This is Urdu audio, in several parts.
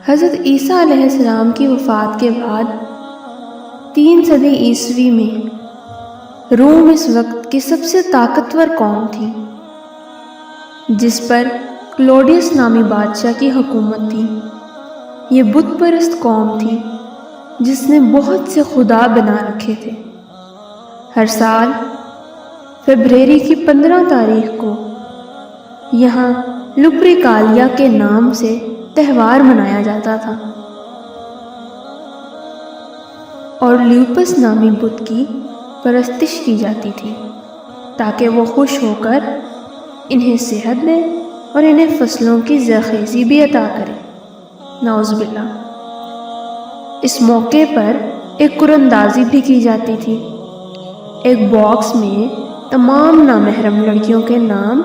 حضرت عیسیٰ علیہ السلام کی وفات کے بعد 3 صدی عیسوی میں روم اس وقت کی سب سے طاقتور قوم تھی، جس پر کلوڈیس نامی بادشاہ کی حکومت تھی۔ یہ بت پرست قوم تھی جس نے بہت سے خدا بنا رکھے تھے۔ ہر سال فیبرری کی 15 تاریخ کو یہاں لپریکالیا کے نام سے تہوار منایا جاتا تھا اور لیوپس نامی بت کی پرستش کی جاتی تھی تاکہ وہ خوش ہو کر انہیں صحت دے اور انہیں فصلوں کی زرخیزی بھی عطا کرے۔ نعوذ باللہ۔ اس موقع پر ایک قراندازی بھی کی جاتی تھی۔ ایک باکس میں تمام نامحرم لڑکیوں کے نام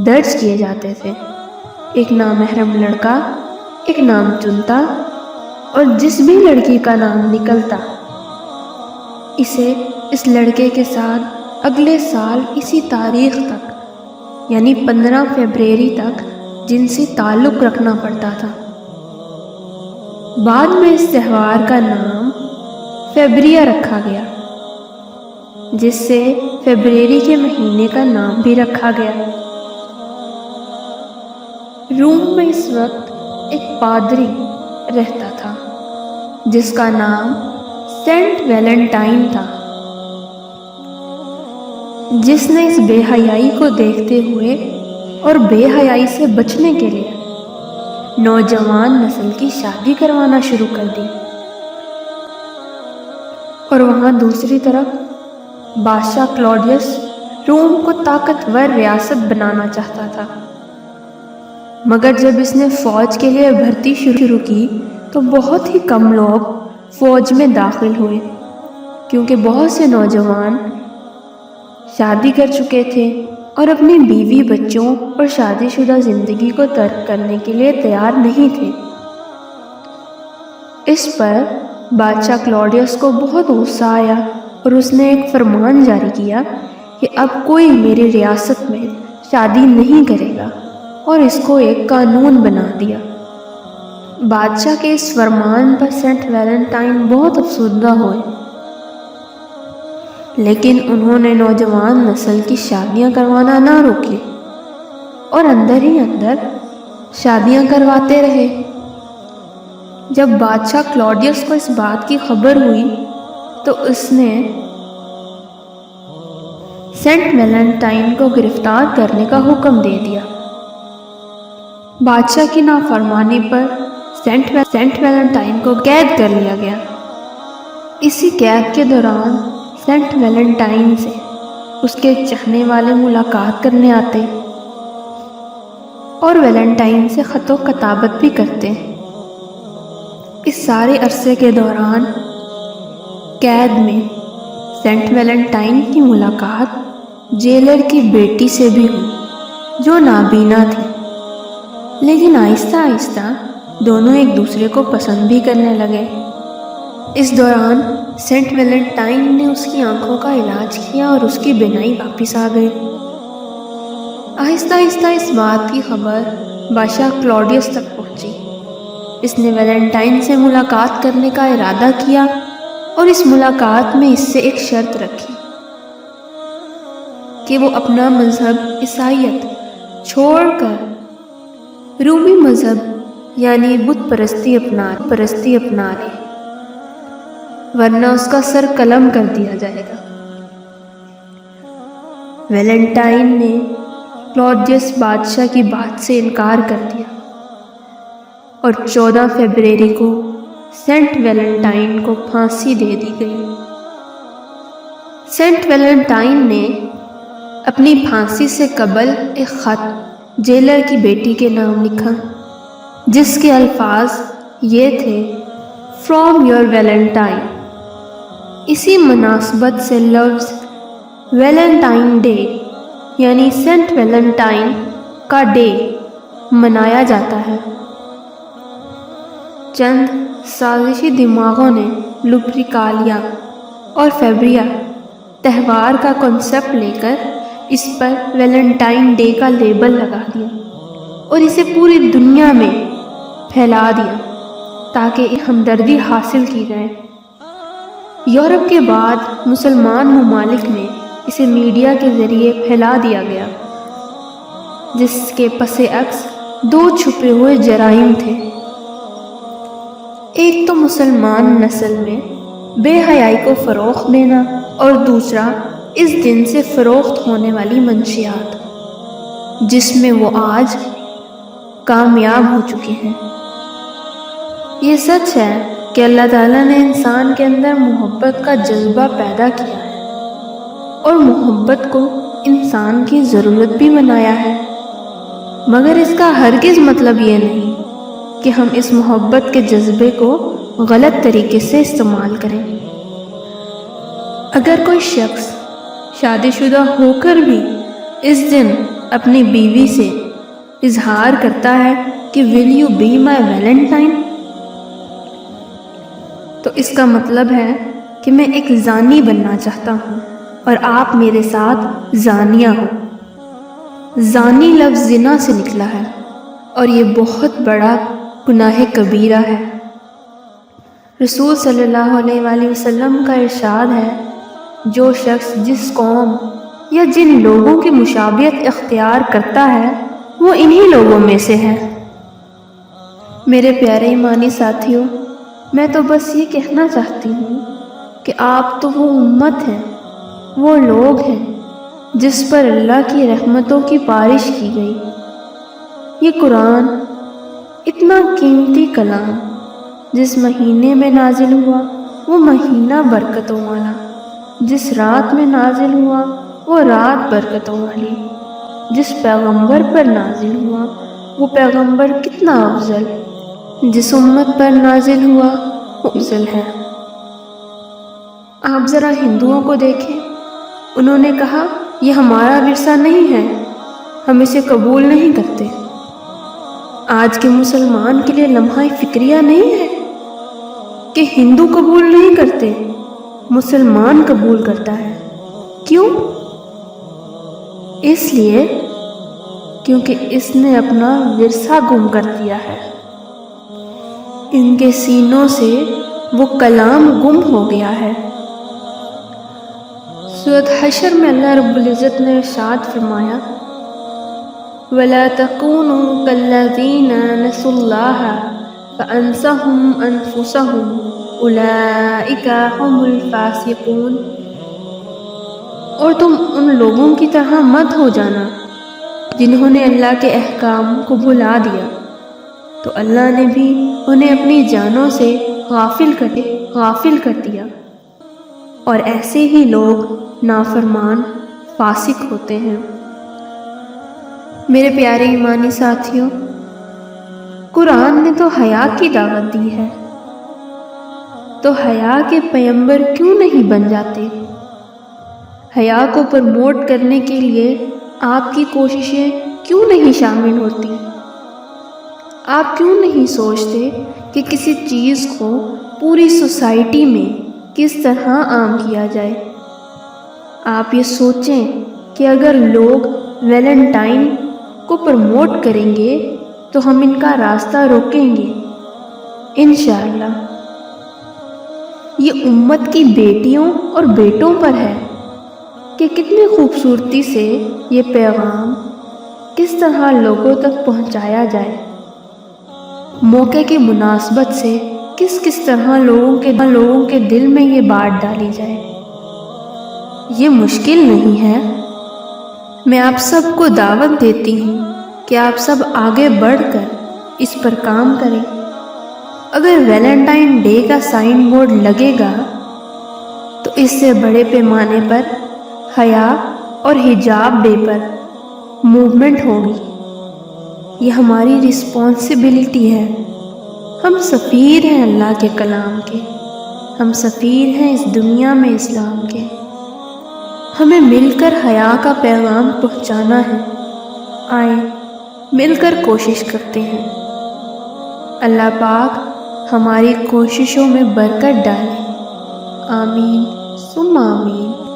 درج کیے جاتے تھے۔ ایک نامحرم لڑکا ایک نام چنتا اور جس بھی لڑکی کا نام نکلتا اسے اس لڑکے کے ساتھ اگلے سال اسی تاریخ تک یعنی 15 فیبرری تک جنسی تعلق رکھنا پڑتا تھا۔ بعد میں اس تہوار کا نام فیبریا رکھا گیا، جس سے فیبرری کے مہینے کا نام بھی رکھا گیا۔ روم میں اس وقت ایک پادری رہتا تھا جس کا نام سینٹ ویلنٹائن تھا، جس نے اس بے حیائی کو دیکھتے ہوئے اور بے حیائی سے بچنے کے لیے نوجوان نسل کی شادی کروانا شروع کر دی۔ اور وہاں دوسری طرف بادشاہ کلوڈیس روم کو طاقتور ریاست بنانا چاہتا تھا، مگر جب اس نے فوج کے لیے بھرتی شروع کی تو بہت ہی کم لوگ فوج میں داخل ہوئے، کیونکہ بہت سے نوجوان شادی کر چکے تھے اور اپنی بیوی بچوں اور شادی شدہ زندگی کو ترک کرنے کے لیے تیار نہیں تھے۔ اس پر بادشاہ کلوڈیس کو بہت غصہ آیا اور اس نے ایک فرمان جاری کیا کہ اب کوئی میری ریاست میں شادی نہیں کرے گا اور اس کو ایک قانون بنا دیا۔ بادشاہ کے اس فرمان پر سینٹ ویلنٹائن بہت افسردہ ہوئے، لیکن انہوں نے نوجوان نسل کی شادیاں کروانا نہ روکی اور اندر ہی اندر شادیاں کرواتے رہے۔ جب بادشاہ کلوڈیس کو اس بات کی خبر ہوئی تو اس نے سینٹ ویلنٹائن کو گرفتار کرنے کا حکم دے دیا۔ بادشاہ کی نافرمانی پر سینٹ ویلنٹائن کو قید کر لیا گیا۔ اسی قید کے دوران سینٹ ویلنٹائن سے اس کے چاہنے والے ملاقات کرنے آتے اور ویلنٹائن سے خط و کتابت بھی کرتے۔ اس سارے عرصے کے دوران قید میں سینٹ ویلنٹائن کی ملاقات جیلر کی بیٹی سے بھی ہوئی جو نابینا تھی، لیکن آہستہ آہستہ دونوں ایک دوسرے کو پسند بھی کرنے لگے۔ اس دوران سینٹ ویلنٹائن نے اس کی آنکھوں کا علاج کیا اور اس کی بینائی واپس آ گئی۔ آہستہ آہستہ اس بات کی خبر بادشاہ کلوڈیس تک پہنچی۔ اس نے ویلنٹائن سے ملاقات کرنے کا ارادہ کیا اور اس ملاقات میں اس سے ایک شرط رکھی کہ وہ اپنا مذہب عیسائیت چھوڑ کر رومی مذہب یعنی بت پرستی اپنا لے، ورنہ اس کا سر قلم کر دیا جائے گا۔ ویلنٹائن نے کلوڈیس بادشاہ کی بات سے انکار کر دیا اور 14 فیبرری کو سینٹ ویلنٹائن کو پھانسی دے دی گئی۔ سینٹ ویلنٹائن نے اپنی پھانسی سے قبل ایک خط جیلر کی بیٹی کے نام لکھا، جس کے الفاظ یہ تھے فرام یور ویلنٹائن۔ اسی مناسبت سے لفظ ویلنٹائن ڈے یعنی سینٹ ویلنٹائن کا ڈے منایا جاتا ہے۔ چند سازشی دماغوں نے لپریکالیا اور فیبریا تہوار کا کنسپٹ لے کر اس پر ویلنٹائن ڈے کا لیبل لگا دیا اور اسے پوری دنیا میں پھیلا دیا۔ تاکہ ہمدردی حاصل کی جائے۔ یورپ کے بعد مسلمان ممالک میں اسے میڈیا کے ذریعے پھیلا دیا گیا، جس کے پس عکس دو چھپے ہوئے جرائم تھے۔ ایک تو مسلمان نسل میں بے حیائی کو فروغ دینا، اور دوسرا اس دن سے فروخت ہونے والی منشیات، جس میں وہ آج کامیاب ہو چکے ہیں۔ یہ سچ ہے کہ اللہ تعالیٰ نے انسان کے اندر محبت کا جذبہ پیدا کیا ہے، اور محبت کو انسان کی ضرورت بھی بنایا ہے، مگر اس کا ہرگز مطلب یہ نہیں کہ ہم اس محبت کے جذبے کو غلط طریقے سے استعمال کریں۔ اگر کوئی شخص شادی شدہ ہو کر بھی اس دن اپنی بیوی سے اظہار کرتا ہے کہ will you be my Valentine، تو اس کا مطلب ہے کہ میں ایک زانی بننا چاہتا ہوں اور آپ میرے ساتھ زانیہ ہو۔ زانی لفظ زنا سے نکلا ہے، اور یہ بہت بڑا گناہ کبیرہ ہے۔ رسول صلی اللہ علیہ وآلہ وسلم کا ارشاد ہے، جو شخص جس قوم یا جن لوگوں کی مشابہت اختیار کرتا ہے وہ انہی لوگوں میں سے ہے۔ میرے پیارے ایمانی ساتھیوں، میں تو بس یہ کہنا چاہتی ہوں کہ آپ تو وہ امت ہیں، وہ لوگ ہیں جس پر اللہ کی رحمتوں کی بارش کی گئی۔ یہ قرآن اتنا قیمتی کلام جس مہینے میں نازل ہوا وہ مہینہ برکتوں والا، جس رات میں نازل ہوا وہ رات برکتوں والی، جس پیغمبر پر نازل ہوا وہ پیغمبر کتنا افضل، جس امت پر نازل ہوا وہ افضل ہے۔ آپ ذرا ہندوؤں کو دیکھیں، انہوں نے کہا یہ ہمارا ورثہ نہیں ہے، ہم اسے قبول نہیں کرتے۔ آج کے مسلمان کے لیے لمحہ فکریہ نہیں ہے کہ ہندو قبول نہیں کرتے، مسلمان قبول کرتا ہے۔ کیوں؟ اس لیے کیونکہ اس نے اپنا ورثہ گم کر دیا ہے۔ ان کے سینوں سے وہ کلام گم ہو گیا ہے۔ سورۃ حشر میں اللہ رب العزت نے ارشاد فرمایا، وَلَا تَكُونُوا كَالَّذِينَ نَسُوا اللَّهَ فَأَنسَاهُمْ أَنفُسَهُمْ أُولَئِكَ هُمُ الْفَاسِقُونَ۔ اور تم ان لوگوں کی طرح مت ہو جانا جنہوں نے اللہ کے احکام کو بھلا دیا، تو اللہ نے بھی انہیں اپنی جانوں سے غافل کر دیا، اور ایسے ہی لوگ نافرمان فاسق ہوتے ہیں۔ میرے پیارے ایمانی ساتھیوں، قرآن نے تو حیا کی دعوت دی ہے، تو حیا کے پیغمبر کیوں نہیں بن جاتے؟ حیا کو پروموٹ کرنے کے لیے آپ کی کوششیں کیوں نہیں شامل ہوتی؟ آپ کیوں نہیں سوچتے کہ کسی چیز کو پوری سوسائٹی میں کس طرح عام کیا جائے؟ آپ یہ سوچیں کہ اگر لوگ ویلنٹائن کو پروموٹ کریں گے تو ہم ان کا راستہ روکیں گے انشاءاللہ۔ یہ امت کی بیٹیوں اور بیٹوں پر ہے کہ کتنی خوبصورتی سے یہ پیغام کس طرح لوگوں تک پہنچایا جائے، موقع کی مناسبت سے کس طرح لوگوں کے دل میں یہ بات ڈالی جائے۔ یہ مشکل نہیں ہے۔ میں آپ سب کو دعوت دیتی ہوں کہ آپ سب آگے بڑھ کر اس پر کام کریں۔ اگر ویلنٹائن ڈے کا سائن بورڈ لگے گا تو اس سے بڑے پیمانے پر حیا اور حجاب ڈے پر موومنٹ ہوگی۔ یہ ہماری رسپانسبلٹی ہے۔ ہم سفیر ہیں اللہ کے کلام کے، ہم سفیر ہیں اس دنیا میں اسلام کے۔ ہمیں مل کر حیا کا پیغام پہنچانا ہے۔ آئیں مل کر کوشش کرتے ہیں۔ اللہ پاک ہماری کوششوں میں برکت ڈالے۔ آمین ثم آمین۔